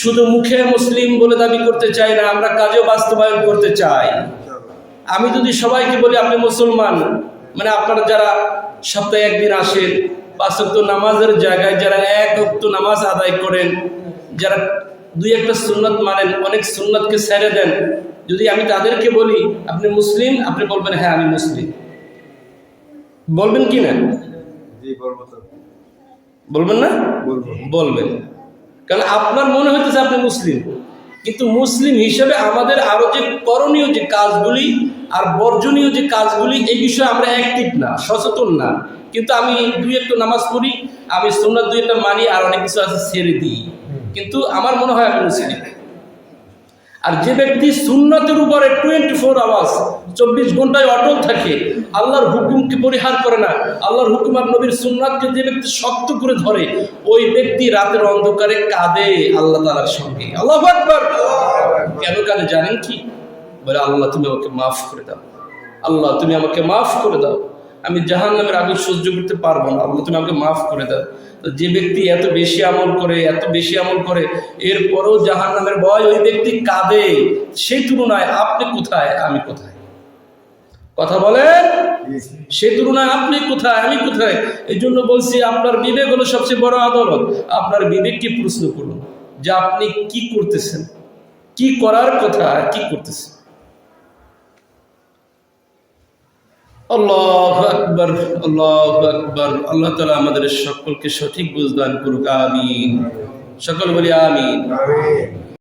শুধু মুখে মুসলিম বলে দাবি করতে চাই না, আমরা কাজেও বাস্তবায়ন করতে চাই। আমি যদি সবাইকে বলি আপনি মুসলমান, মানে আপনারা যারা সপ্তাহে একদিন আসেন, 5 ওয়াক্ত নামাজের জায়গায় যারা 1 ওয়াক্ত নামাজ আদায় করেন, যারা 2-1টা সুন্নাত মানেন, অনেক সুন্নাতকে ছেড়ে দেন, যদি আমি তাদেরকে বলি আপনি মুসলিম, আপনি বলবেন হ্যাঁ আমি মুসলিম। বলবেন কি না? বলবেন না? বলবেন, কারণ আপনার মনে হইতেছে আপনি মুসলিম, কিন্তু মুসলিম হিসেবে আমাদের আরো যে করণীয় যে কাজগুলি আর বর্জনীয় যে কাজগুলি, এই বিষয়ে আমরা অ্যাক্টিভ না, সচেতন না। কিন্তু আমি 2-1টা নামাজ পড়ি, আমি সুন্নাত 2-1টা মানি, আর অনেক কিছু আছে ছেড়ে দিই, কিন্তু আমার মনে হয় আমি মুসলিম। আর যে ব্যক্তি সুন্নাতের উপরে 24 আওয়ার্স 24 ঘন্টায় অটল থাকে, আল্লাহর হুকুমকে পরিহার করে না, আল্লাহর হুকুম আর নবীর সুন্নাতকে যে ব্যক্তি শক্ত করে ধরে, ওই ব্যক্তি রাতের অন্ধকারে কাঁদে আল্লাহ তাআলার সঙ্গে। আল্লাহু আকবার। কেন কাঁদে জানেন কি? বলে আল্লাহ তুমি আমাকে মাফ করে দাও, আল্লাহ তুমি আমাকে মাফ করে দাও, আমি জাহান্নামের আগুন সহ্য করতে পারবো না, আল্লাহ তুমি আমাকে মাফ করে দাও। তো যে ব্যক্তি এত বেশি আমল করে এরপরও জাহান্নামের ভয়, ওই ব্যক্তি কাঁদে, সেই তুলনায় আপনি কোথায় আমি কোথায়? কথা বলেন, সেই তুলনায় আপনি কোথায় আমি কোথায়? এই জন্য বলছি আপনার বিবেক হলো সবচেয়ে বড় আদালত। আপনার বিবেককে প্রশ্ন করুন যে আপনি কি করতেছেন, কি করার কথা আর কি করতেছেন। আল্লাহু আকবার, আল্লাহু আকবার। আল্লাহ তাআলা আমাদের সকলকে সঠিক বুঝ দান করুক, আমিন। সকল বলি আমিন।